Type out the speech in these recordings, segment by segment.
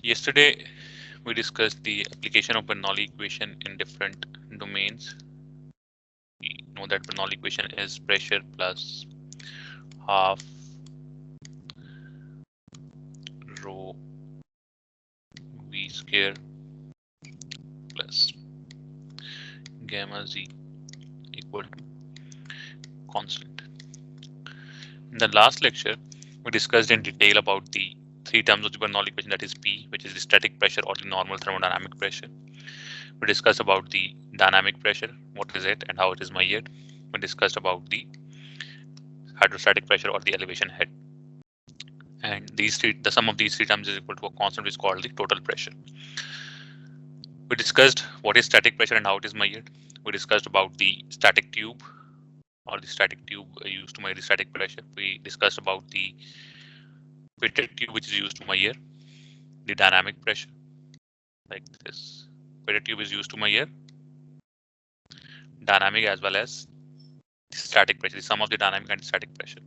Yesterday, we discussed the application of Bernoulli equation in different domains. We know that Bernoulli equation is pressure plus half rho v square plus gamma z equal to constant. In the last lecture, we discussed in detail about the three terms of the Bernoulli equation, that is P, which is the static pressure or the normal thermodynamic pressure. We discussed about the dynamic pressure, what is it and how it is measured. We discussed about the hydrostatic pressure or the elevation head. And the sum of these three terms is equal to a constant which is called the total pressure. We discussed what is static pressure and how it is measured. We discussed about the static tube or the static tube used to measure the static pressure. We discussed about the pitted tube which is used to measure the dynamic pressure, like this. Pitted tube is used to measure dynamic as well as static pressure, the sum of the dynamic and static pressure.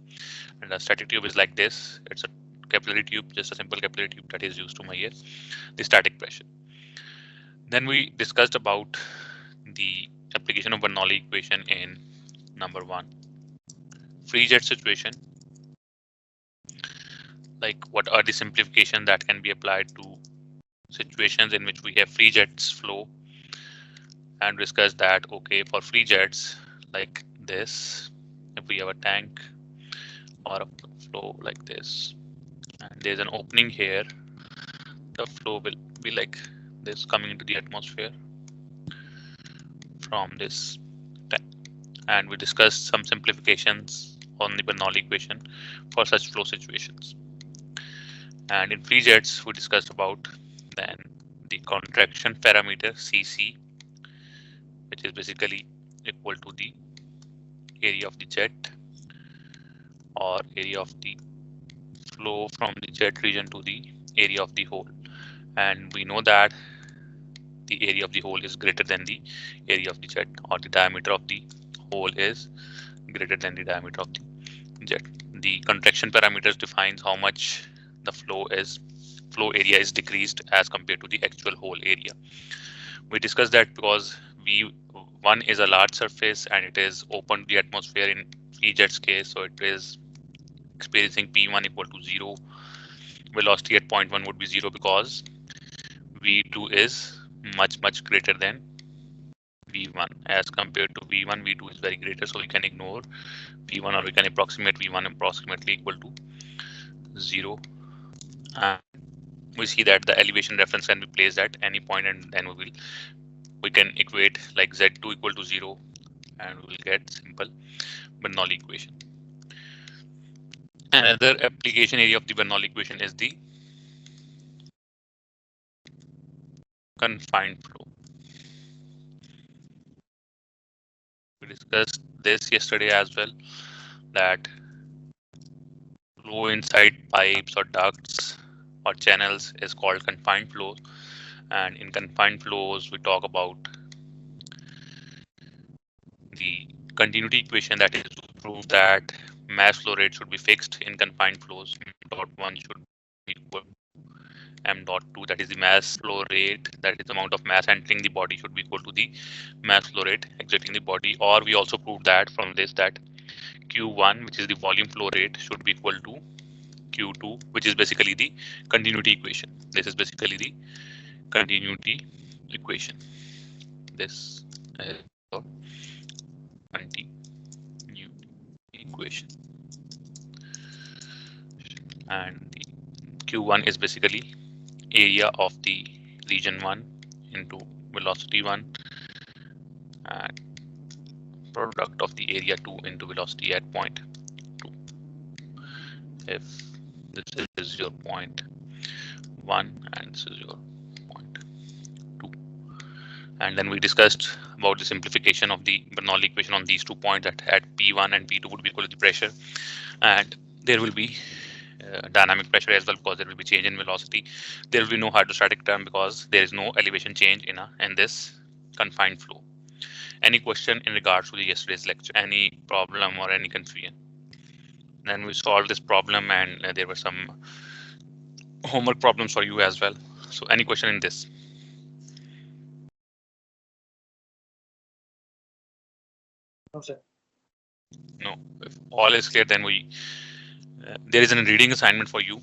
And the static tube is like this. It's a capillary tube, just a simple capillary tube that is used to measure the static pressure. Then we discussed about the application of Bernoulli equation in number 1, free jet situation. Like what are the simplifications that can be applied to situations in which we have free jets flow, and discuss that okay, for free jets like this, if we have a tank or a flow like this and there's an opening here, the flow will be like this coming into the atmosphere from this tank. And we discussed some simplifications on the Bernoulli equation for such flow situations. And in free jets, we discussed about then the contraction parameter Cc, which is basically equal to the area of the jet or area of the flow from the jet region to the area of the hole. And we know that the area of the hole is greater than the area of the jet, or the diameter of the hole is greater than the diameter of the jet. The contraction parameters defines how much the flow area is decreased as compared to the actual hole area. We discussed that because V1 is a large surface and it is open to the atmosphere in free jet's case, so it is experiencing P1 equal to 0. Velocity at point 1 would be 0 because V2 is much greater than V1. As compared to V1, V2 is very greater, so we can ignore V1 or we can approximate V1 approximately equal to 0. And we see that the elevation reference can be placed at any point, and then we can equate like Z2 equal to 0 and we will get simple Bernoulli equation. Another application area of the Bernoulli equation is the confined flow. We discussed this yesterday as well, that flow inside pipes or ducts or channels is called confined flow. And in confined flows, we talk about the continuity equation, that is to prove that mass flow rate should be fixed in confined flows. M.1 should be equal to M.2, that is the mass flow rate, that is the amount of mass entering the body, should be equal to the mass flow rate exiting the body. Or we also proved that from this that Q1, which is the volume flow rate, should be equal to Q2, which is basically the continuity equation. This is basically the continuity equation. This is the continuity equation, and the Q1 is basically area of the region 1 into velocity 1 and product of the area 2 into velocity at point 2. If this is your point 1 and this is your point 2. And then we discussed about the simplification of the Bernoulli equation on these 2 points, that at P1 and P2 would be equal to the pressure, and there will be dynamic pressure as well because there will be change in velocity. There will be no hydrostatic term because there is no elevation change in this confined flow. Any question in regards to the yesterday's lecture? Any problem or any confusion? Then we solved this problem, and there were some homework problems for you as well. So any question in this? No, sir. No. If all is clear, then there is a reading assignment for you.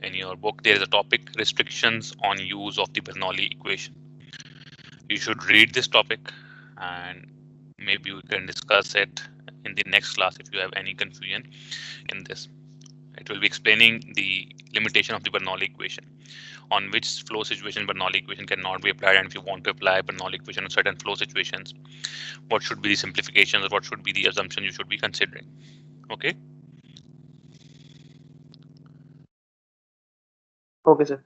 In your book, there is a topic, restrictions on use of the Bernoulli equation. You should read this topic, and maybe we can discuss it in the next class if you have any confusion in this. It will be explaining the limitation of the Bernoulli equation, on which flow situation Bernoulli equation cannot be applied, and if you want to apply Bernoulli equation on certain flow situations, what should be the simplifications or what should be the assumption you should be considering. Okay. Okay, sir.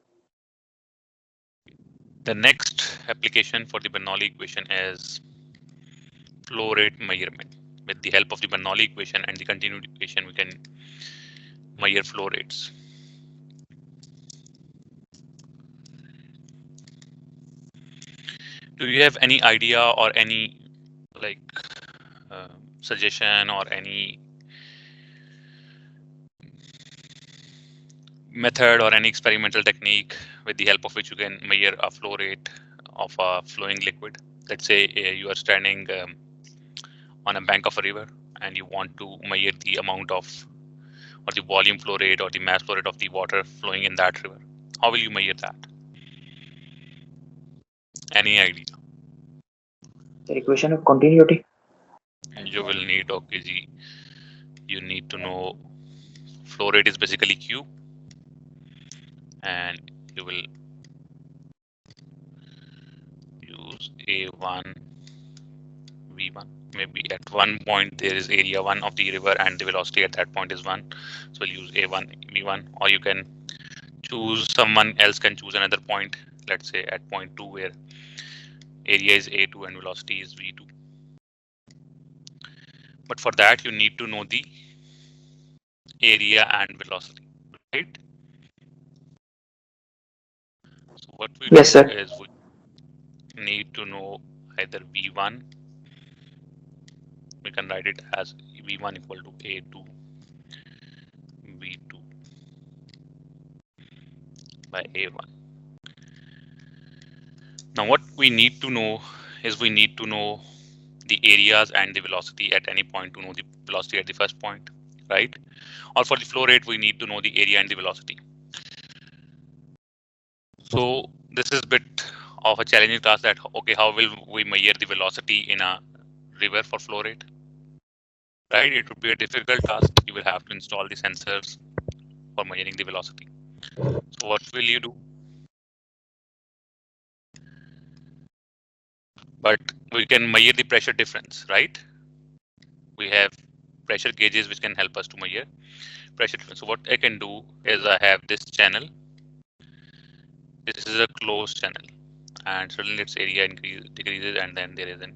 The next application for the Bernoulli equation is flow rate measurement. With the help of the Bernoulli equation and the continued equation, we can measure flow rates. Do you have any idea or any like suggestion or any method or any experimental technique with the help of which you can measure a flow rate of a flowing liquid? Let's say you are standing on a bank of a river and you want to measure the amount of or the volume flow rate or the mass flow rate of the water flowing in that river. How will you measure that? Any idea? The equation of continuity. You will need, okay, G, you need to know flow rate is basically Q, and you will use A1 V1. Maybe at one point there is area 1 of the river and the velocity at that point is 1. So we'll use A1 V1, or you can choose, someone else can choose another point, let's say at point 2 where area is A2 and velocity is V2. But for that you need to know the area and velocity, right? So what we Yes, do sir. is we need to know either V1, we can write it as V1 equal to A2 V2 by A1. Now what we need to know is we need to know the areas and the velocity at any point to know the velocity at the first point, right? Or for the flow rate, we need to know the area and the velocity. So this is a bit of a challenging task that, okay, how will we measure the velocity in a river for flow rate, right? It would be a difficult task. You will have to install the sensors for measuring the velocity. So what will you do? But we can measure the pressure difference, right? We have pressure gauges which can help us to measure pressure difference. So what I can do is I have this channel. This is a closed channel, and suddenly its area decreases, and then there is an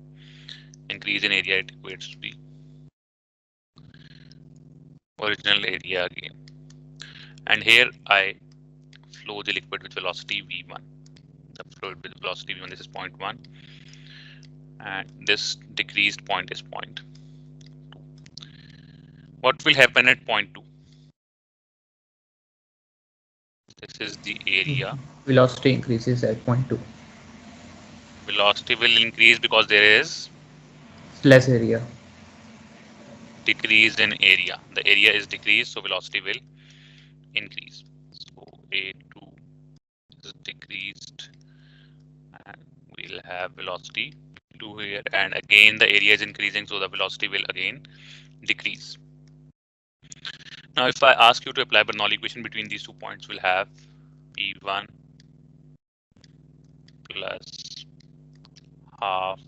increase in area. It equates to the original area again. And here I flow the liquid with velocity v1. The fluid with velocity v1. This is 0.1, and this decreased point is 0.2. What will happen at 0.2? This is the area. Velocity increases at 0.2. Velocity will increase because there is Less area. decrease in area. The area is decreased, so velocity will increase. So A2 is decreased, and we'll have velocity 2 here, and again the area is increasing, so the velocity will again decrease. Now if I ask you to apply Bernoulli equation between these 2 points, we'll have V1 plus half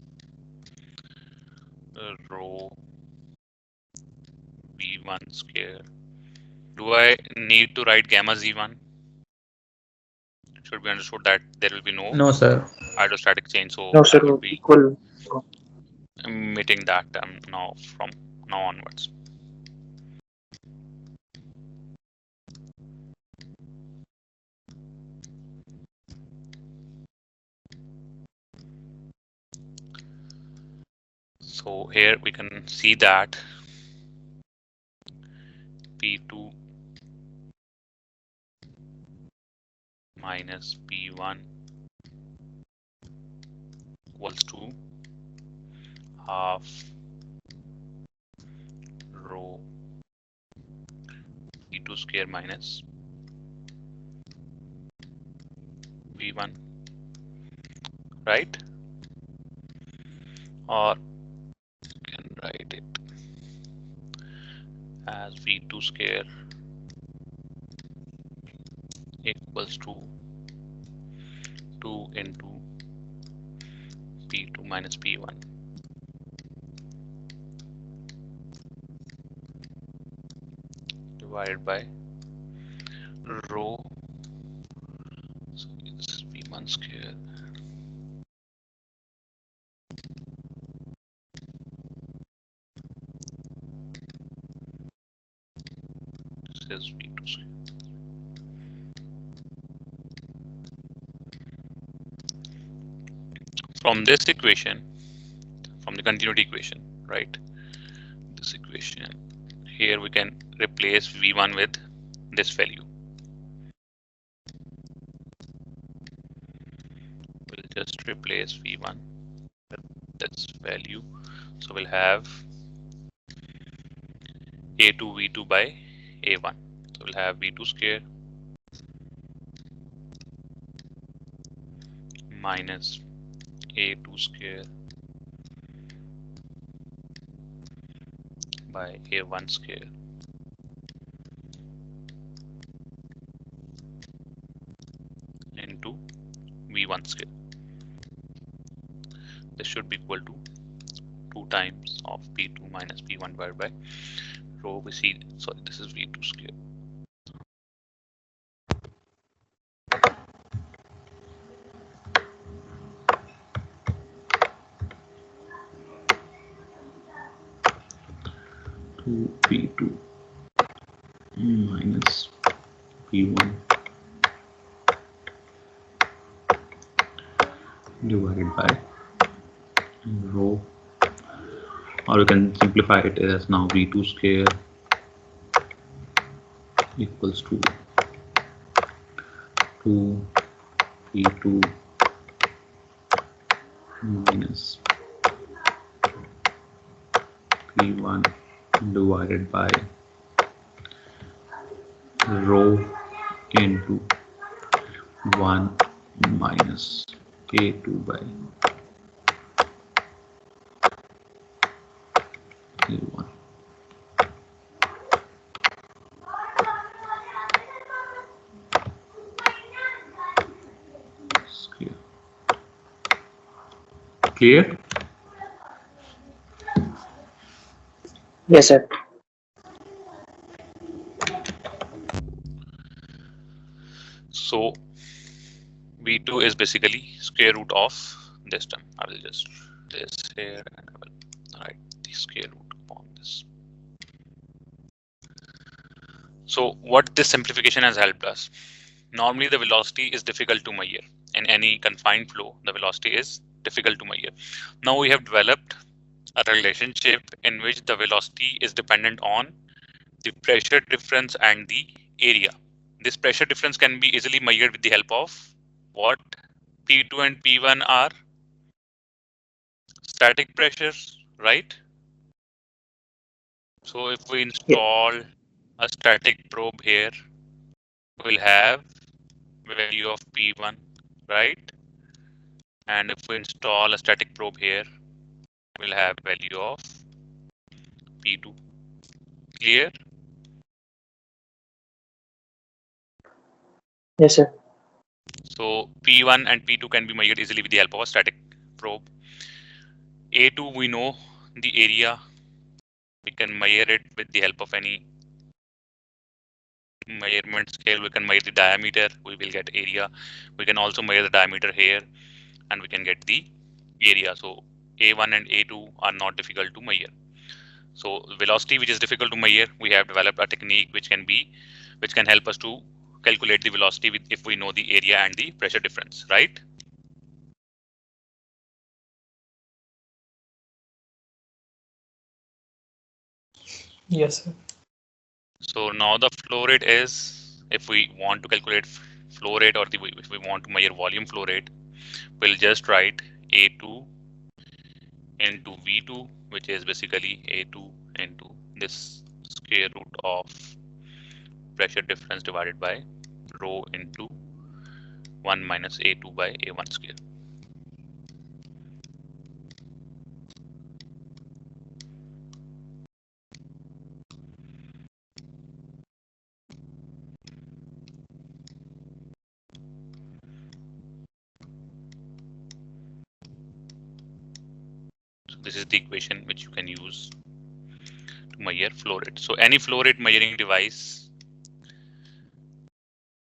rho V1 square. Do I need to write gamma Z1? It should be understood that there will be no sir. hydrostatic change, so No, sir. I would be Equal. omitting that term now from now onwards. So here we can see that P2 minus P1 equals to half rho P2 square minus V1, right? Or you can write it as V2 square equals to 2 into P2 minus P1 divided by rho, so this is P1 square this is V2 square. From this equation, from the continuity equation, right? This equation here we can replace V1 with this value. We'll just replace V1 with this value. So we'll have A2 V2 by A1. So we'll have V2 square minus A2 square by A1 square into V1 square. This should be equal to 2 times of P2 minus P1 divided by rho. We see, sorry, this is V2 square. P2 minus P1 divided by rho, or you can simplify it as now V2 square equals to 2 P2 minus P1 divided by rho into 1 minus A2 by A1. Clear? Yes, sir. So V2 is basically square root of this term. I will just this here and I will write the square root upon this. So what this simplification has helped us. Normally the velocity is difficult to measure. In any confined flow, the velocity is difficult to measure. Now we have developed a relationship in which the velocity is dependent on the pressure difference and the area. This pressure difference can be easily measured with the help of what? P2 and P1 are static pressures, right? So if we install a static probe here, we'll have value of P1, right? And if we install a static probe here, we'll have value of P2. Clear? Yes, sir. So P1 and P2 can be measured easily with the help of a static probe. A2 we know the area. We can measure it with the help of any measurement scale. We can measure the diameter. We will get area. We can also measure the diameter here, and we can get the area. So A1 and A2 are not difficult to measure. So velocity, which is difficult to measure, we have developed a technique which can help us to calculate the velocity if we know the area and the pressure difference, right? Yes, sir. So now the flow rate is, if we want to calculate flow rate, or if we want to measure volume flow rate, we'll just write A2 into V2, which is basically A2 into this square root of pressure difference divided by rho into 1 minus A2 by A1 square. So this is the equation which you can use to measure flow rate. So any flow rate measuring device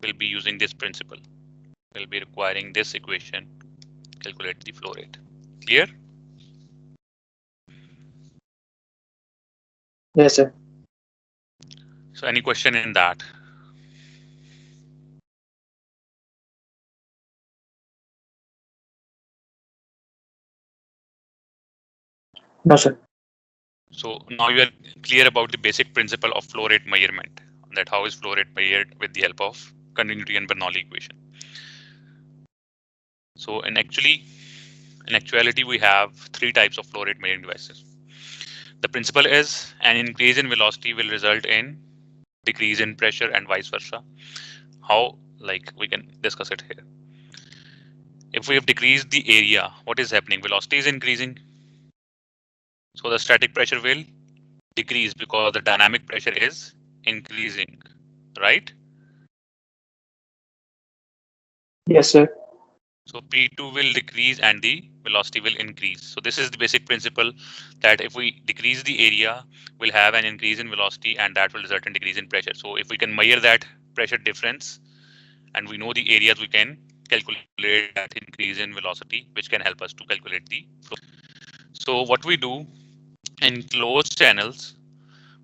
will be using this principle. Will be requiring this equation to calculate the flow rate. Clear? Yes, sir. So any question in that? No, sir. So now you are clear about the basic principle of flow rate measurement, that how is flow rate measured with the help of continuity and Bernoulli equation. So in actuality, we have three types of flow rate measuring devices. The principle is an increase in velocity will result in decrease in pressure and vice versa. How, like, we can discuss it here. If we have decreased the area, what is happening? Velocity is increasing. So the static pressure will decrease because the dynamic pressure is increasing, right? Yes, sir. So P2 will decrease and the velocity will increase. So this is the basic principle, that if we decrease the area, we'll have an increase in velocity and that will result in decrease in pressure. So if we can measure that pressure difference and we know the areas, we can calculate that increase in velocity, which can help us to calculate the flow. So what we do in closed channels,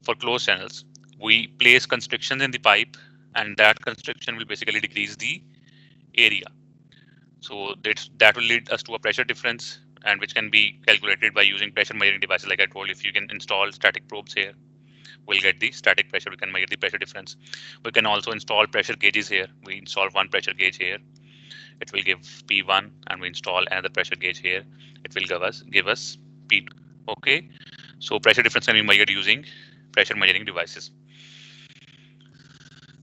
for closed channels, we place constrictions in the pipe and that constriction will basically decrease the area. So that will lead us to a pressure difference, and which can be calculated by using pressure measuring devices. Like I told, if you can install static probes here, we'll get the static pressure. We can measure the pressure difference. We can also install pressure gauges here. We install one pressure gauge here. It will give P1, and we install another pressure gauge here. It will give us P2. Okay. So pressure difference can be measured using pressure measuring devices.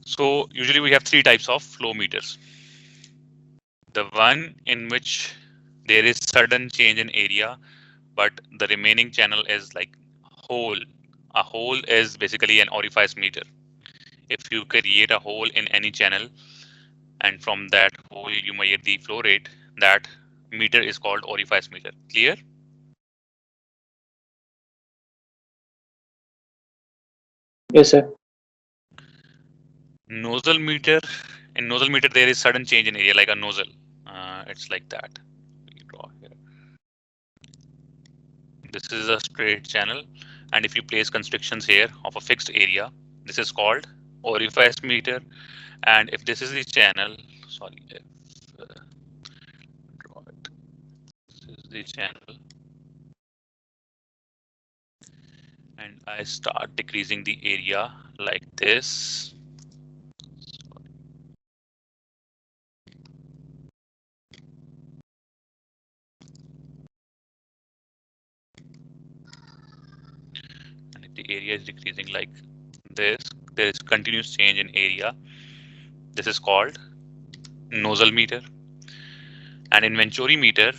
So usually we have three types of flow meters. The one in which there is sudden change in area, but the remaining channel is like hole. A hole is basically an orifice meter. If you create a hole in any channel and from that hole you measure the flow rate, that meter is called orifice meter. Clear? Yes, sir. Nozzle meter. In nozzle meter there is sudden change in area, like a nozzle. It's like that. We draw here. This is a straight channel, and if you place constrictions here of a fixed area, this is called orifice meter. And if this is the channel, sorry, if draw it, this is the channel, and I start decreasing the area like this. Sorry. And if the area is decreasing like this, there is continuous change in area. This is called nozzle meter. And in Venturi meter,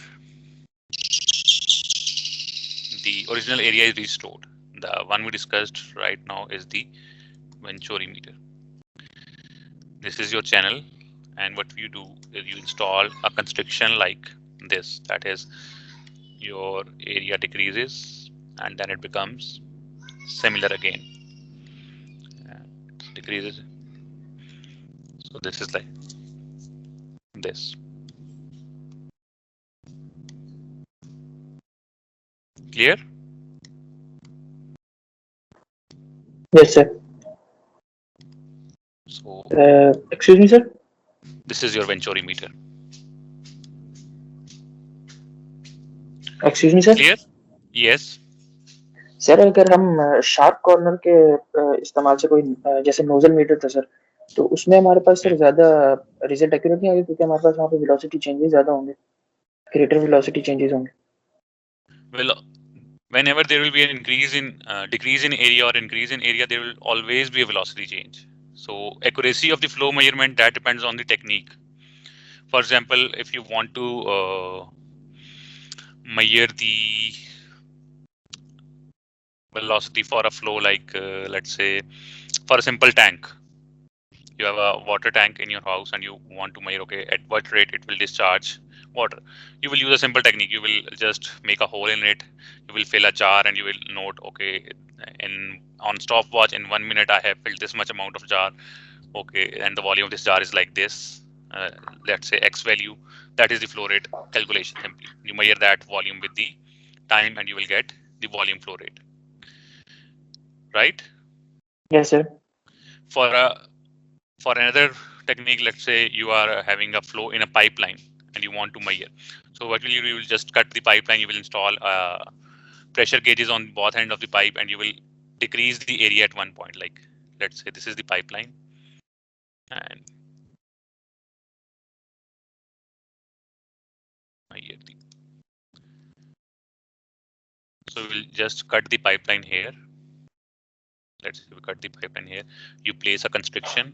the original area is restored. The one we discussed right now is the Venturi meter. This is your channel, and what you do is you install a constriction like this. That is, your area decreases and then it becomes similar again. It decreases. So this is like this. Clear? Yes, sir. So Excuse me, sir. this is your Venturi meter. Excuse me, sir. Clear? Yes. Sir अगर हम sharp corner के इस्तेमाल से कोई जैसे nozzle metre था sir, तो उसमें हमारे पास सर ज्यादा रिजल्ट एक्यूरेट नहीं आएगा क्योंकि हमारे पास वहाँ पे वेलोसिटी चेंजेस ज्यादा होंगे, ग्रेटर वेलोसिटी चेंजेस होंगे. Well, whenever there will be an decrease in area or increase in area, there will always be a velocity change. So accuracy of the flow measurement, that depends on the technique. For example, if you want to measure the velocity for a flow, like let's say for a simple tank, you have a water tank in your house and you want to measure, okay, at what rate it will discharge water. You will use a simple technique. You will just make a hole in it. You will fill a jar and you will note, okay, on stopwatch in 1 minute I have filled this much amount of jar. Okay, and the volume of this jar is like this. Let's say X value. That is the flow rate calculation. Simply, you measure that volume with the time, and you will get the volume flow rate. Right? Yes, sir. For another technique, let's say you are having a flow in a pipeline and you want to measure. So what will you do? You will just cut the pipeline. You will install pressure gauges on both ends of the pipe, and you will decrease the area at one point. Like let's say this is the pipeline, and measure the. So we'll just cut the pipeline here. Let's say we cut the pipeline here. You place a constriction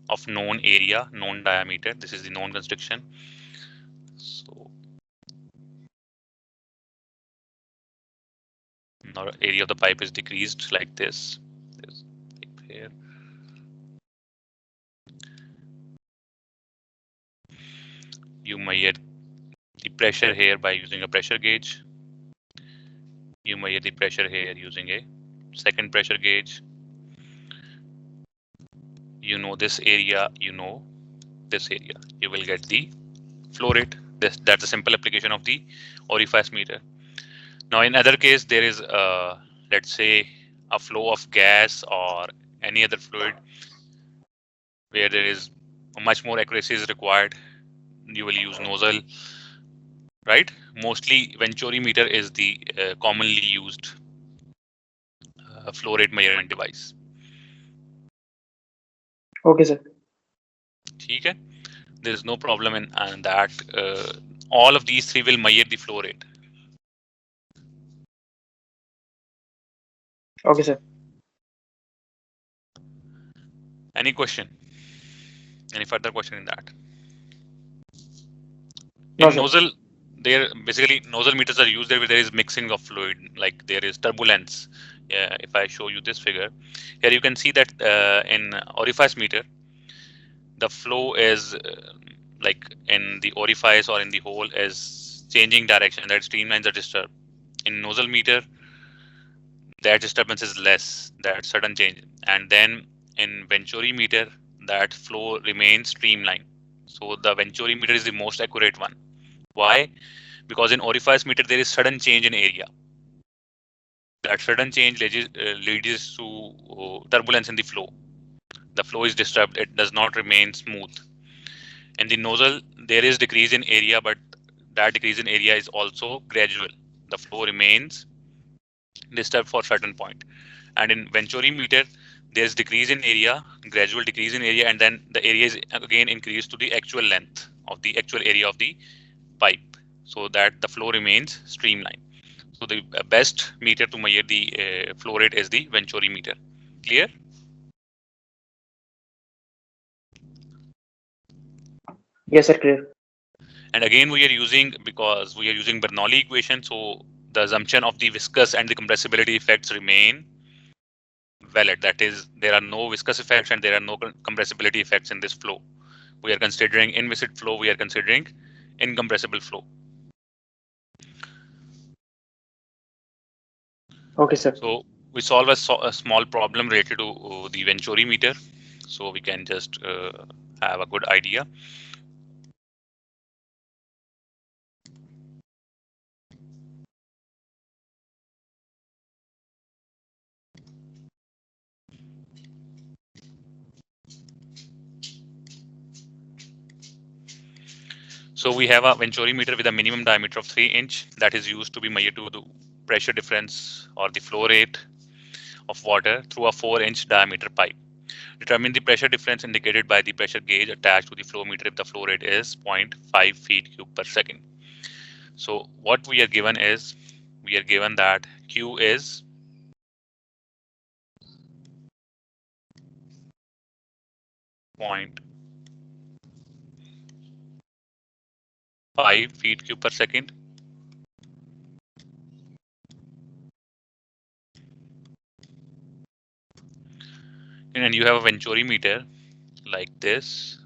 of known area, known diameter. This is the known constriction. So now area of the pipe is decreased like this. This pipe here. You measure the pressure here by using a pressure gauge. You measure the pressure here using a second pressure gauge. You know this area, you know this area. You will get the flow rate. That's a simple application of the orifice meter. Now in other case, there is let's say a flow of gas or any other fluid where there is much more accuracy is required. You will use nozzle, right? Mostly Venturi meter is the commonly used flow rate measurement device. Okay, sir. Okay, there is no problem in that. All of these three will measure the flow rate. Okay, sir. Any question? Any further question in that? No, In sir. nozzle, there basically nozzle meters are used there where there is mixing of fluid, like there is turbulence. Yeah, if I show you this figure, here you can see that in orifice meter, the flow is like in the orifice or in the hole is changing direction. That streamlines are disturbed. In nozzle meter, that disturbance is less, that sudden change. And then in Venturi meter, that flow remains streamlined. So the Venturi meter is the most accurate one. Why? Because in orifice meter, there is sudden change in area. That sudden change leads to turbulence in the flow. The flow is disturbed. It does not remain smooth. In the nozzle, there is decrease in area, but that decrease in area is also gradual. The flow remains disturbed for a certain point. And in Venturi meter, there's decrease in area, gradual decrease in area, and then the area is again increased to the actual length of the actual area of the pipe, so that the flow remains streamlined. So the best meter to measure the flow rate is the Venturi meter. Clear? Yes, sir. Clear. And again, we are using, because we are using Bernoulli equation, so the assumption of the viscous and the compressibility effects remain valid. That is, there are no viscous effects and there are no compressibility effects in this flow. We are considering inviscid flow, we are considering incompressible flow. Okay, sir. So we solve a small problem related to the Venturi meter, so we can just have a good idea. So we have a Venturi meter with a minimum diameter of 3 inch that is used to be measured to the pressure difference or the flow rate of water through a 4 inch diameter pipe. Determine the pressure difference indicated by the pressure gauge attached to the flow meter if the flow rate is 0.5 feet cube per second. So what we are given is, we are given that Q is 0.5 feet cube per second. And then you have a Venturi meter like this.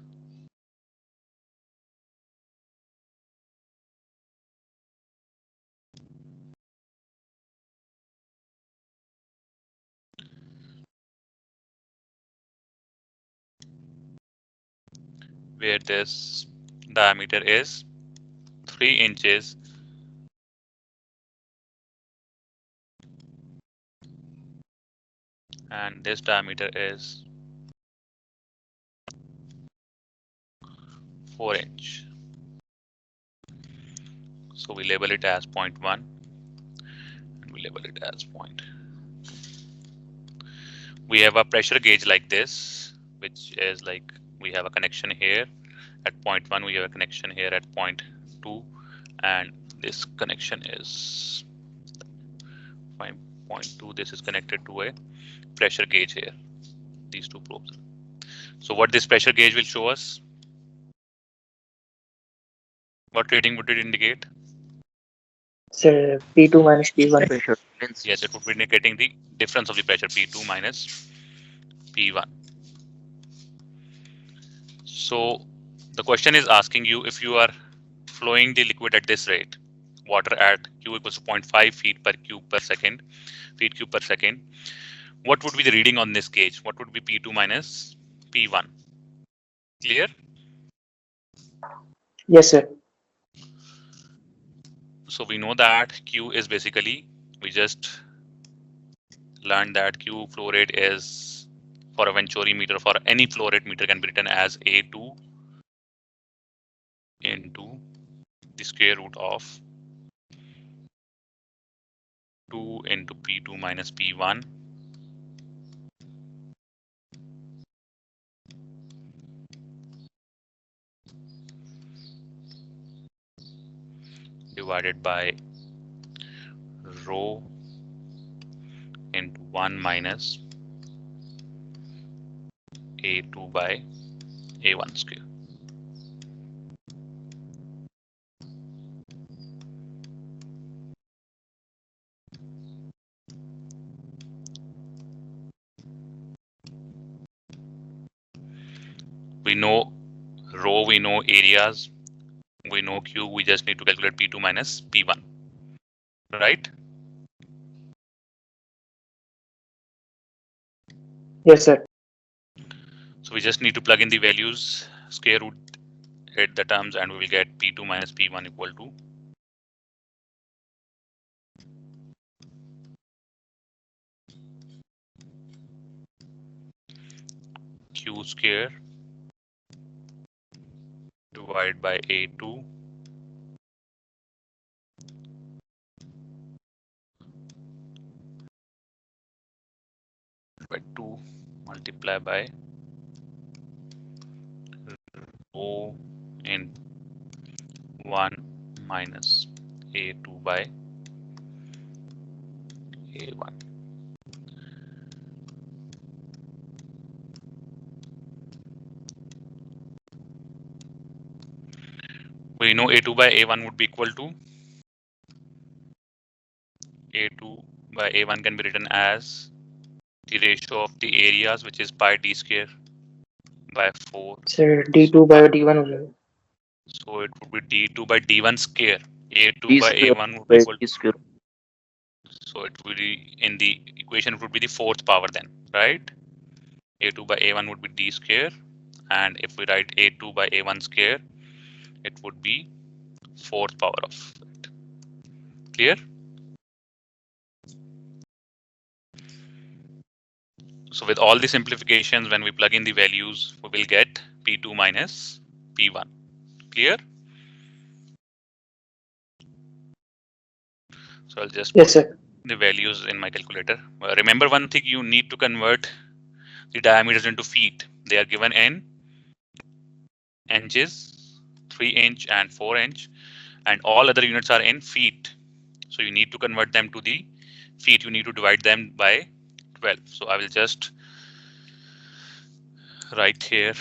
Where this diameter is 3 inches and this diameter is 4 inch. So we label it as 0.1 and we label it as 0. We have a pressure gauge like this, which is like we have a connection here at 0.1, we have a connection here at 0.2, and this connection is 5.2. This is connected to a pressure gauge here, these two probes. So what this pressure gauge will show us? What reading would it indicate? So P2 minus P1. Pressure difference. Yes, it would be indicating the difference of the pressure P2 minus P1. So the question is asking you, if you are flowing the liquid at this rate, water at Q equals to 0.5 feet per cube per second, feet cube per second, what would be the reading on this gauge? What would be P2 minus P1? Clear? Yes, sir. So we know that Q is basically, we just learned that Q flow rate is, for a Venturi meter, for any flow rate meter, can be written as A2 into the square root of 2 into P2 minus P1 divided by rho into 1 minus A2 by A1 square. We know rho, we know areas, we know Q, we just need to calculate P2 minus P1, right? Yes, sir. So we just need to plug in the values, square root at the terms, and we will get P2 minus P1 equal to Q square divided by A2 by 2 multiplied by rho in 1 minus A2 by A1. We know A2 by A1 would be equal to, A2 by A1 can be written as the ratio of the areas, which is pi d square by 4. Sir, D2 by D1 will be. So it would be D2 by D1 square. A2 D by square A1 would be by equal D to, square. so it would be in the equation, it would be the fourth power then, right? A2 by A1 would be D square, and if we write A2 by A1 square, it would be fourth power of it. Clear? So with all the simplifications, when we plug in the values, we will get P2 minus P1. Clear? So I'll just Yes, put sir. the values in my calculator. Remember one thing, you need to convert the diameters into feet. They are given in inches, 3 inch and 4 inch, and all other units are in feet. So you need to convert them to the feet. You need to divide them by 12. So I will just write here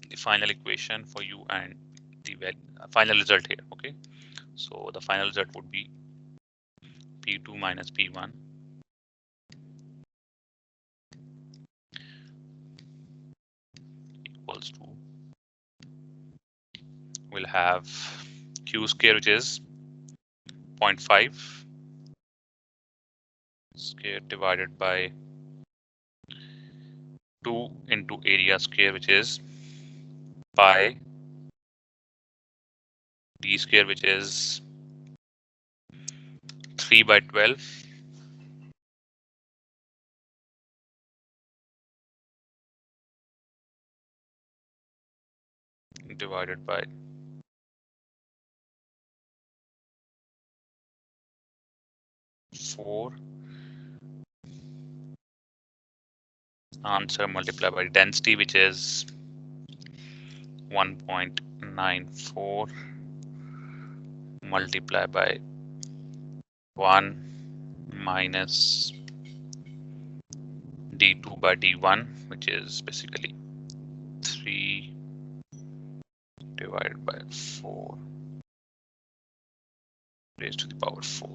the final equation for you and the final result here. Okay, so the final result would be P2 minus P1 equals to, we'll have Q square, which is 0.5 square divided by 2 into area square, which is pi d square, which is 3 by 12 divided by 4. Answer multiplied by density, which is 1.94 multiplied by 1 minus d2 by d1, which is basically 3 divided by 4 raised to the power 4.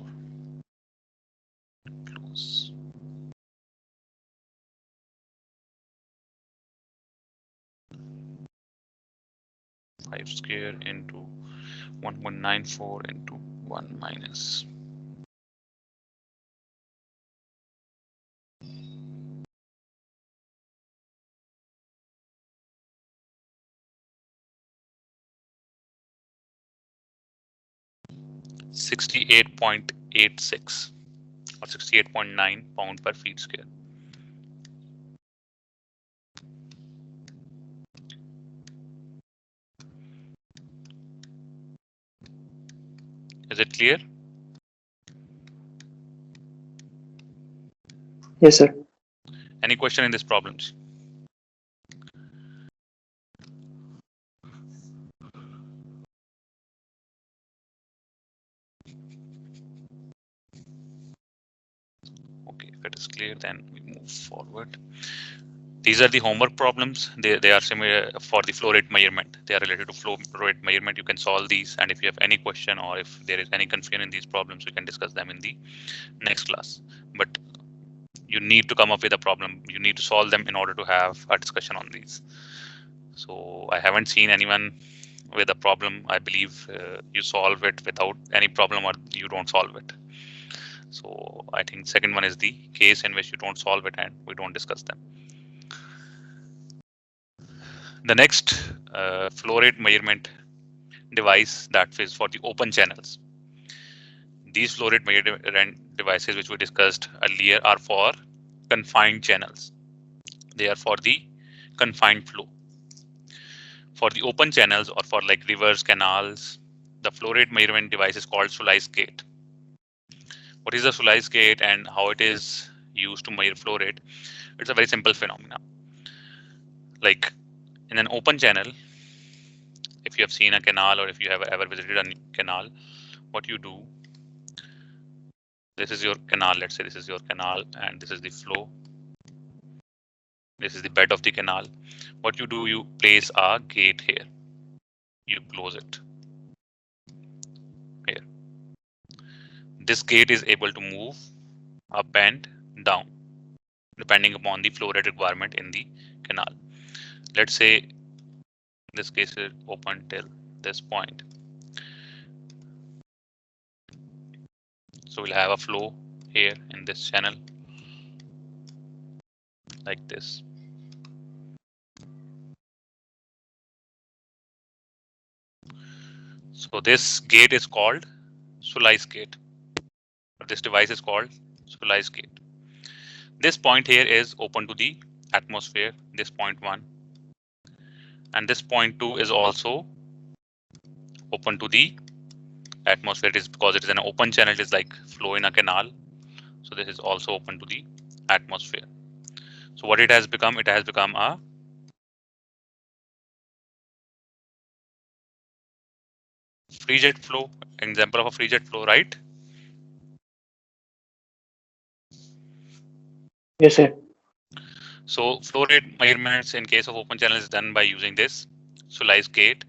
Close. Five square into 1.94 into 1 minus 68.86 or 68.9 pound per feet square. Is it clear? Yes, sir. Any question in these problems? Okay, if it is clear, then we move forward. These are the homework problems. They are similar for the flow rate measurement. They are related to flow rate measurement. You can solve these, and if you have any question or if there is any confusion in these problems, we can discuss them in the next class. But you need to come up with a problem. You need to solve them in order to have a discussion on these. So I haven't seen anyone with a problem. I believe you solve it without any problem, or you don't solve it. So I think second one is the case in which you don't solve it and we don't discuss them. The next flow rate measurement device that is for the open channels. These flow rate measurement devices which we discussed earlier are for confined channels. They are for the confined flow. For the open channels or for like rivers, canals, the flow rate measurement device is called Sully's gate. What is a Sully's gate and how it is used to measure flow rate? It's a very simple phenomenon. Like in an open channel, if you have seen a canal or if you have ever visited a canal, what you do, this is your canal, let's say this is your canal and this is the flow. This is the bed of the canal. What you do, you place a gate here. You close it here. This gate is able to move up and down depending upon the flow rate requirement in the canal. Let's say this case is open till this point. So we'll have a flow here in this channel like this. So this gate is called Sully's gate. Or this device is called Sully's gate. This point here is open to the atmosphere, this point 1. And this point 2 is also open to the atmosphere. It is because it is an open channel, it is like flow in a canal. So this is also open to the atmosphere. So what it has become? It has become a free jet flow, example of a free jet flow, right? Yes, sir. So flow rate measurements in case of open channel is done by using this Solis gate,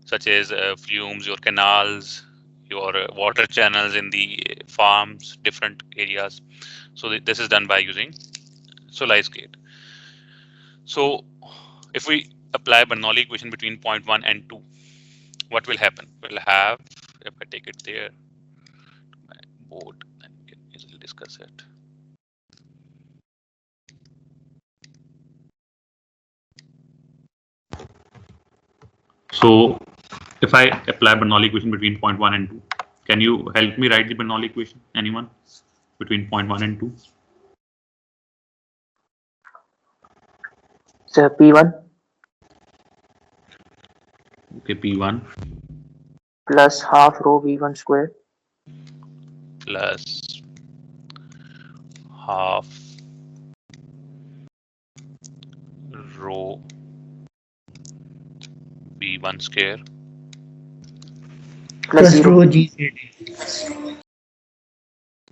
such as fumes, your canals, your water channels in the farms, different areas. So this is done by using Solis gate. So if we apply Bernoulli equation between point 1 and 2, what will happen? We'll have, if I take it there, my board, then we can easily discuss it. So if I apply Bernoulli equation between point 1 and 2, can you help me write the Bernoulli equation? Anyone? Between point 1 and 2? So P1 Okay, P1 plus half rho V1 square Plus half rho V1 square plus 0 rho GZ.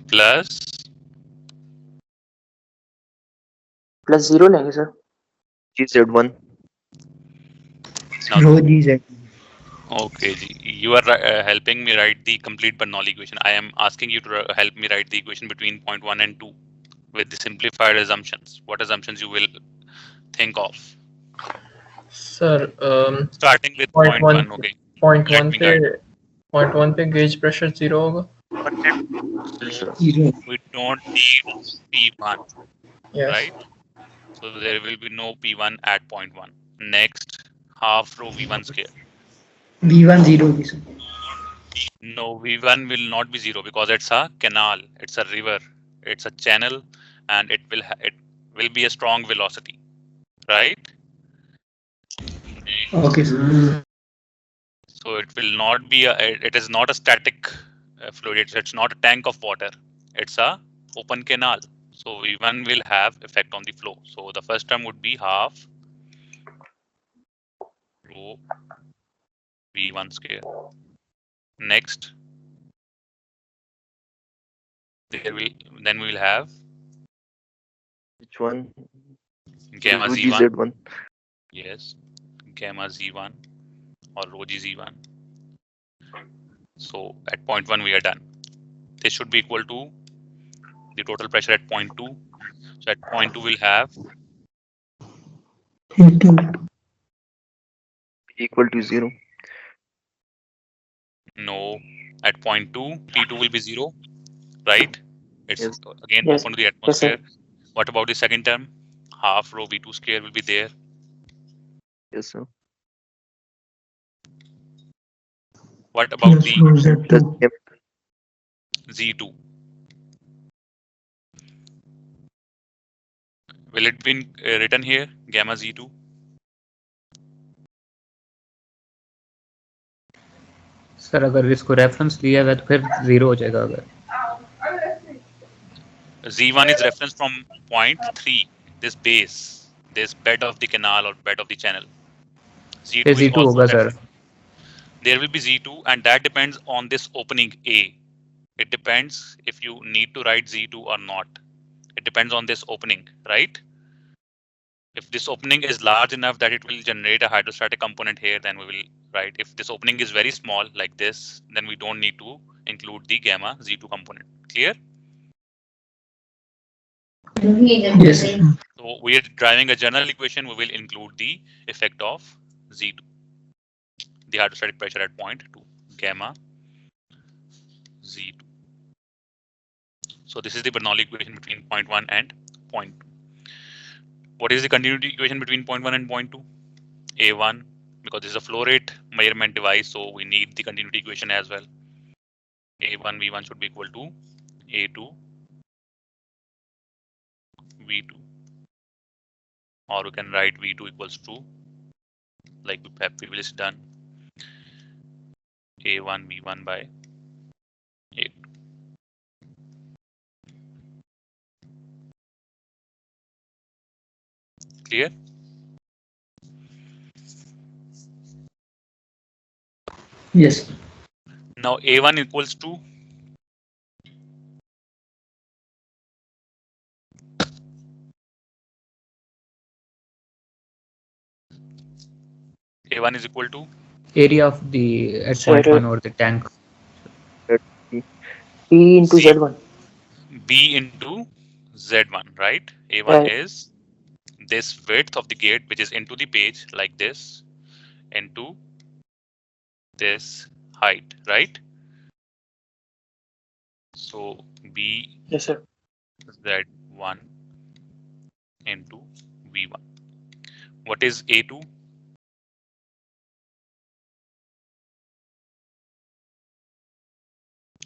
plus 0 लेंगे sir GZ1. now. Rho GZ. Okay, Ji. You are helping me write the complete Bernoulli equation. I am asking you to help me write the equation between point 1 and 2 with the simplified assumptions. What assumptions you will think of? Sir Starting with point point 1. one Okay. point Let one me पे guide. point one पे gauge pressure 0 होगा. We don't need P1, Yes. right? So there will be no P1 at point 1. Next, half rho V1 square. V1 0 भी sir. No, V1 will not be 0 because it's a canal, it's a river, it's a channel, and it will be a strong velocity, right? Okay sir. So it will not be it is not a static fluid. It's not a tank of water. It's a open canal. So V1 will have effect on the flow. So the first term would be half rho V1 square. Next, then we will have Which one? gamma Rho Z1. GZ1. Yes, gamma Z1 or rho GZ1. So at point 1 we are done. This should be equal to the total pressure at point 2. So at point 2 we'll have Equal to 0. no, at point 2 T2 will be 0, right? It's Yes. again Yes. open to the Yes, atmosphere. sir. What about the second term? Half rho V2 square will be there. Yes, sir. What about the Plus M. Z2? Will it be written here, gamma Z2? Sir अगर इसको reference लिया हुआ तो फिर 0 हो जाएगा अगर. Z1 is reference from point 3, this base, this bed of the canal or bed of the channel. फिर Z2 is Z2 also होगा sir. reference. There will be Z2 and that depends on this opening A. It depends if you need to write Z2 or not. It depends on this opening, right? If this opening is large enough that it will generate a hydrostatic component here, then we will write. If this opening is very small like this, then we don't need to include the gamma Z2 component. Clear? Yes sir. So we are driving a general equation. We will include the effect of Z2, the hydrostatic pressure at point 2, gamma Z2. So this is the Bernoulli equation between point 1 and point 2. What is the continuity equation between point 1 and point 2? A1, because this is a flow rate measurement device, so we need the continuity equation as well. A1 V1 should be equal to A2 V2, or we can write V2 equals to, like we have previously done, A1 V1 by A2. Clear? Yes. Now A1 equals to A1 is equal to Area of the at Sir, point one or the tank. P P into C- Z1. B into Z1, right? A1 Right. is this width of the gate, which is into the page like this, into this height, right? So B Yes, sir. Z1 into V1. What is A2?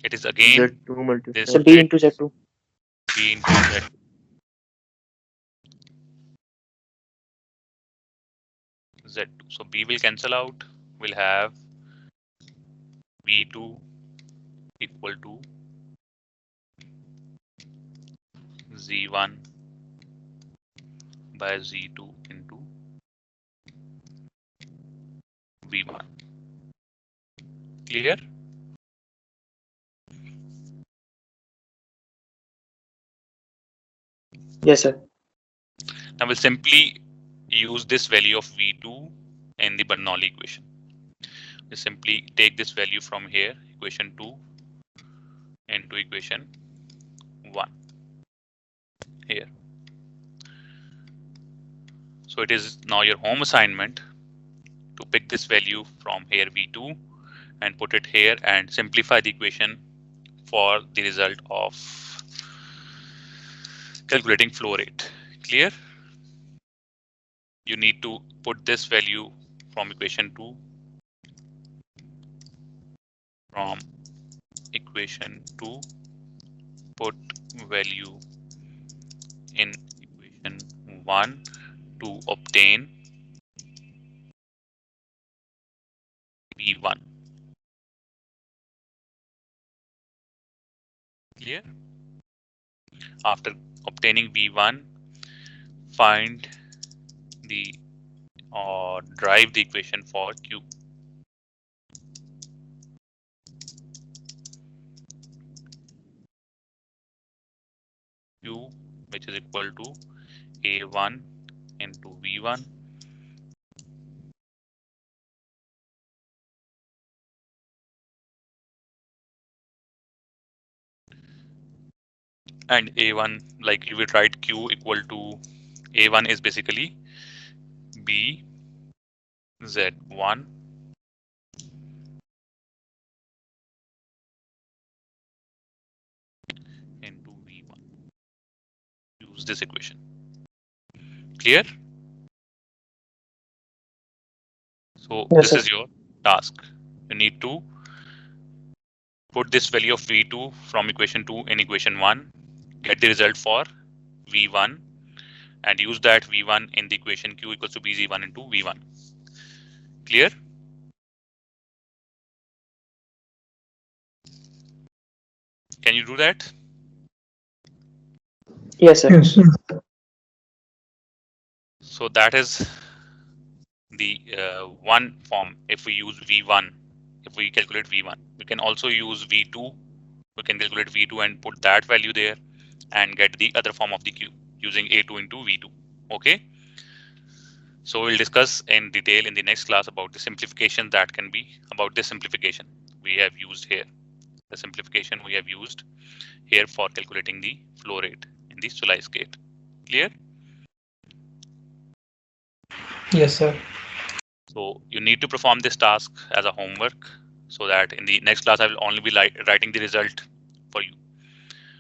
It is again Z2 multiplied. this So B width, into Z2. B into Z. Z2. So B will cancel out. We'll have V2 equal to Z1 by Z2 into V1. Clear? Yes, sir. Now we'll simply use this value of V2 in the Bernoulli equation. We simply take this value from here, equation 2, into equation 1 here. So it is now your home assignment to pick this value from here V2 and put it here and simplify the equation for the result of calculating flow rate. Clear? You need to put this value from equation 2 from equation 2, put value in equation 1 to obtain V1. Clear? After obtaining V1, find the or derive the equation for Q. Q, which is equal to A1 into V1 and A1, like you will write Q equal to A1 is basically B Z1 into V1. Use this equation. Clear? So Yes, this sir. is your task. You need to put this value of V2 from equation 2 in equation 1, get the result for V1 and use that V1 in the equation Q equals to BZ1 into V1. Clear? Can you do that? Yes, sir. Yes. So that is the one form. If we use V1, if we calculate V1, we can also use V2. We can calculate V2 and put that value there and get the other form of the Q using A2 into V2. Okay. So we'll discuss in detail in the next class about the simplification that can be about this simplification we have used here. The simplification we have used here for calculating the flow rate in the Solis gate. Clear? Yes, sir. So you need to perform this task as a homework so that in the next class I will only be writing the result for you.